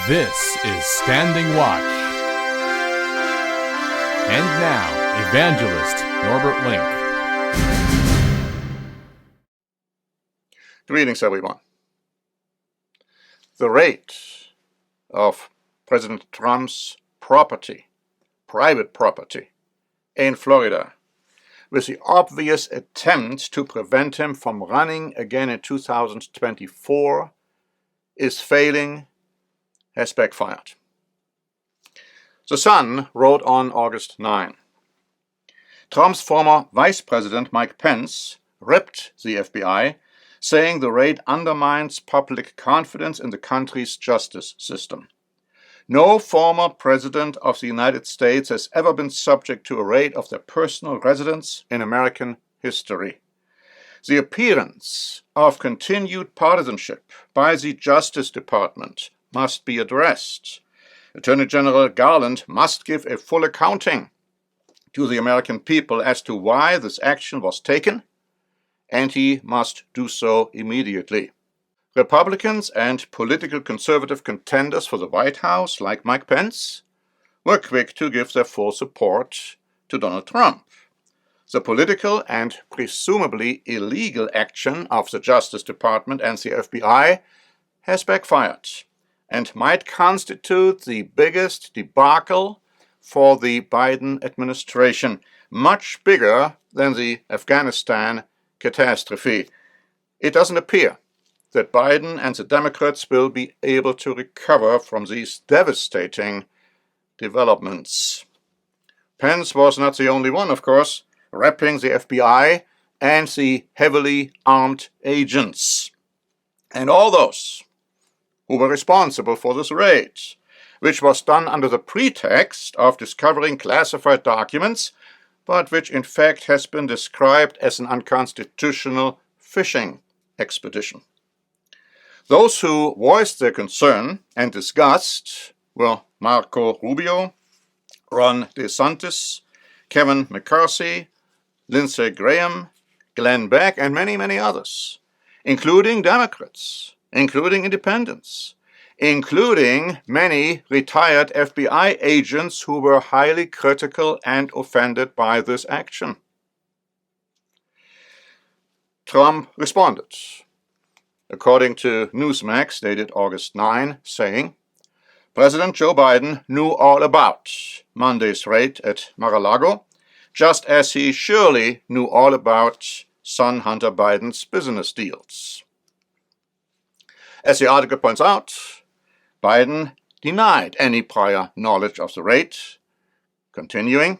This is Standing Watch. And now, Evangelist Norbert Link. Greetings, everyone. The rate of President Trump's property, private property, in Florida, with the obvious attempt to prevent him from running again in 2024, is failing, has backfired. The Sun wrote on August 9, Trump's former Vice President Mike Pence ripped the FBI, saying the raid undermines public confidence in the country's justice system. No former president of the United States has ever been subject to a raid of their personal residence in American history. The appearance of continued partisanship by the Justice Department must be addressed. Attorney General Garland must give a full accounting to the American people as to why this action was taken, and he must do so immediately. Republicans and political conservative contenders for the White House, like Mike Pence, were quick to give their full support to Donald Trump. The political and presumably illegal action of the Justice Department and the FBI has backfired and might constitute the biggest debacle for the Biden administration, much bigger than the Afghanistan catastrophe. It doesn't appear that Biden and the Democrats will be able to recover from these devastating developments. Pence was not the only one, of course, repping the FBI and the heavily armed agents. And all those who were responsible for this raid, which was done under the pretext of discovering classified documents, but which in fact has been described as an unconstitutional fishing expedition. Those who voiced their concern and disgust were Marco Rubio, Ron DeSantis, Kevin McCarthy, Lindsey Graham, Glenn Beck, and many, many others, including Democrats, including independents, including many retired FBI agents who were highly critical and offended by this action. Trump responded, according to Newsmax, dated August 9, saying, President Joe Biden knew all about Monday's raid at Mar-a-Lago, just as he surely knew all about son Hunter Biden's business deals. As the article points out, Biden denied any prior knowledge of the raid. Continuing,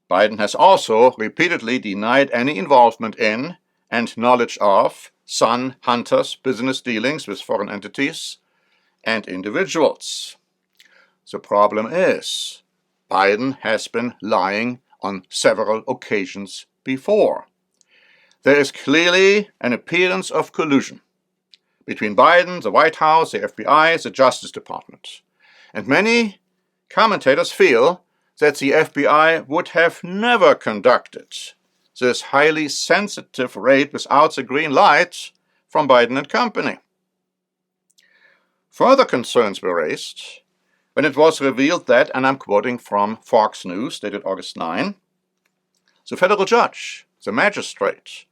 Biden has also repeatedly denied any involvement in and knowledge of son Hunter's business dealings with foreign entities and individuals. The problem is, Biden has been lying on several occasions before. There is clearly an appearance of collusion between Biden, the White House, the FBI, the Justice Department. And many commentators feel that the FBI would have never conducted this highly sensitive raid without the green light from Biden and company. Further concerns were raised when it was revealed that, and I'm quoting from Fox News, dated August 9, the federal judge, the magistrate,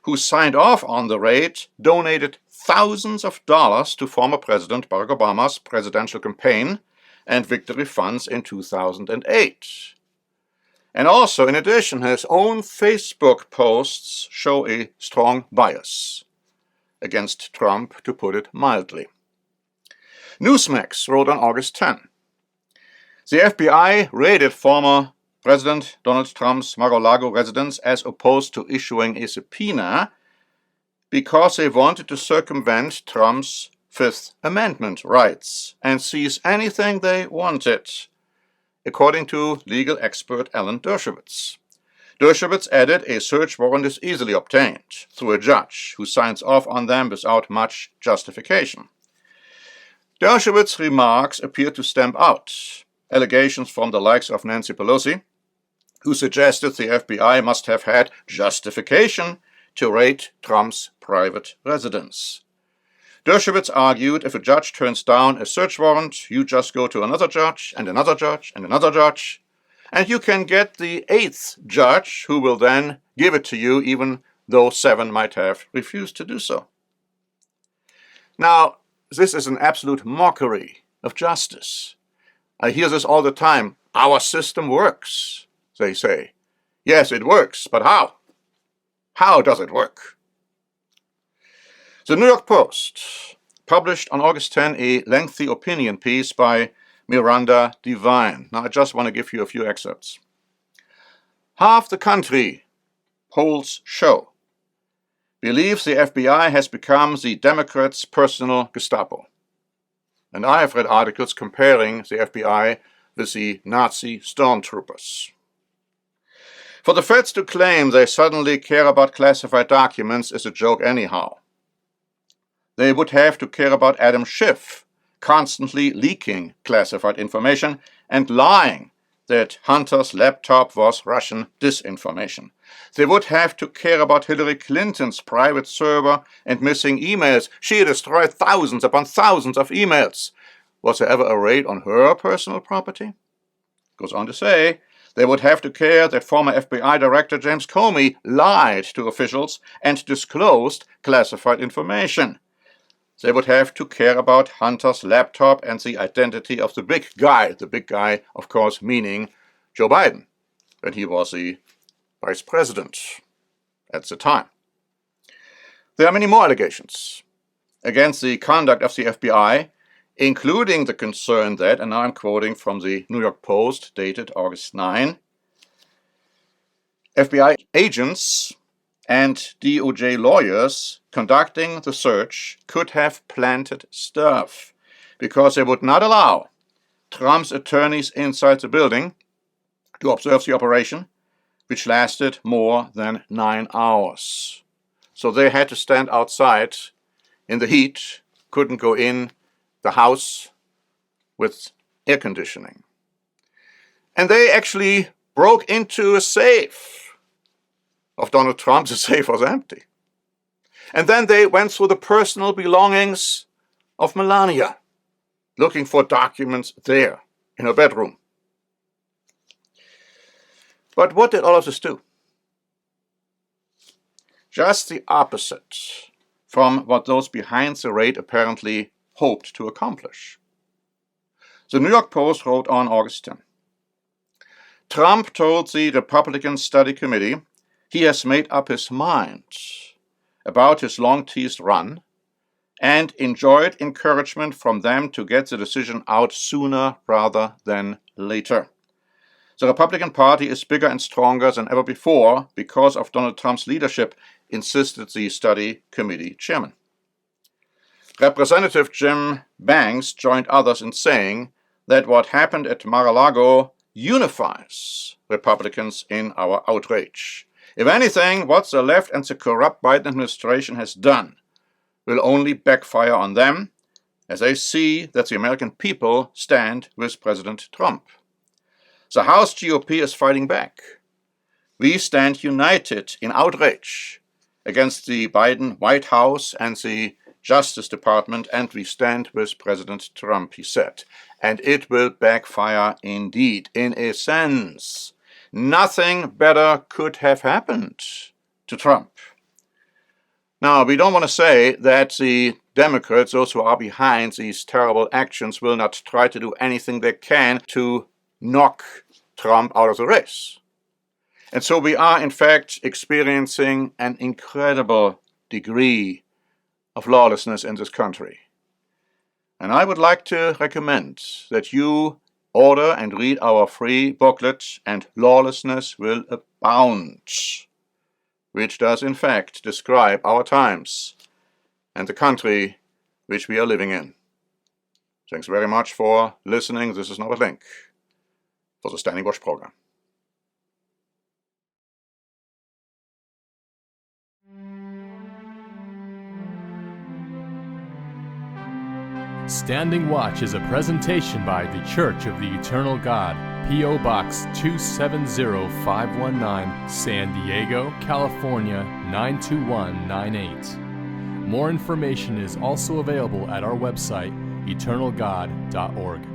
who signed off on the raid, donated thousands of dollars to former President Barack Obama's presidential campaign and victory funds in 2008. And also, in addition, his own Facebook posts show a strong bias against Trump, to put it mildly. Newsmax wrote on August 10, the FBI raided former President Donald Trump's Mar-a-Lago residence as opposed to issuing a subpoena because they wanted to circumvent Trump's Fifth Amendment rights and seize anything they wanted, according to legal expert Alan Dershowitz. Dershowitz added a search warrant is easily obtained through a judge who signs off on them without much justification. Dershowitz's remarks appear to stamp out allegations from the likes of Nancy Pelosi, who suggested the FBI must have had justification to raid Trump's private residence. Dershowitz argued if a judge turns down a search warrant, you just go to another judge and another judge and another judge, and you can get the 8th judge who will then give it to you even though 7 might have refused to do so. Now, this is an absolute mockery of justice. I hear this all the time. Our system works, they say. Yes, it works, but how? How does it work? The New York Post published on August 10 a lengthy opinion piece by Miranda Devine. Now, I just want to give you a few excerpts. Half the country, polls show, believes the FBI has become the Democrats' personal Gestapo. And I have read articles comparing the FBI with the Nazi stormtroopers. For the feds to claim they suddenly care about classified documents is a joke anyhow. They would have to care about Adam Schiff constantly leaking classified information and lying that Hunter's laptop was Russian disinformation. They would have to care about Hillary Clinton's private server and missing emails. She destroyed thousands upon thousands of emails. Was there ever a raid on her personal property? Goes on to say, they would have to care that former FBI Director James Comey lied to officials and disclosed classified information. They would have to care about Hunter's laptop and the identity of the big guy, of course, meaning Joe Biden, when he was the vice president at the time. There are many more allegations against the conduct of the FBI, including the concern that, and now I'm quoting from the New York Post, dated August 9, FBI agents and DOJ lawyers conducting the search could have planted stuff because they would not allow Trump's attorneys inside the building to observe the operation, which lasted more than 9 hours. So they had to stand outside in the heat, couldn't go in the house with air conditioning. And they actually broke into a safe of Donald Trump. The safe was empty. And then they went through the personal belongings of Melania, looking for documents there in her bedroom. But what did all of this do? Just the opposite from what those behind the raid apparently hoped to accomplish. The New York Post wrote on August 10, Trump told the Republican Study Committee he has made up his mind about his long-teased run and enjoyed encouragement from them to get the decision out sooner rather than later. The Republican Party is bigger and stronger than ever before because of Donald Trump's leadership, insisted the study committee chairman. Representative Jim Banks joined others in saying that what happened at Mar-a-Lago unifies Republicans in our outrage. If anything, what the left and the corrupt Biden administration has done will only backfire on them as they see that the American people stand with President Trump. The House GOP is fighting back. We stand united in outrage against the Biden White House and the Justice Department, and we stand with President Trump, he said. And it will backfire indeed. In a sense, nothing better could have happened to Trump. Now, we don't want to say that the Democrats, those who are behind these terrible actions, will not try to do anything they can to knock Trump out of the race. And so we are, in fact, experiencing an incredible degree of lawlessness in this country. And I would like to recommend that you order and read our free booklet, And Lawlessness Will Abound, which does in fact describe our times and the country which we are living in. Thanks very much for listening. This is Norbert Link for the Standing Watch program. Standing Watch is a presentation by The Church of the Eternal God, P.O. Box 270519, San Diego, California 92198. More information is also available at our website, eternalgod.org.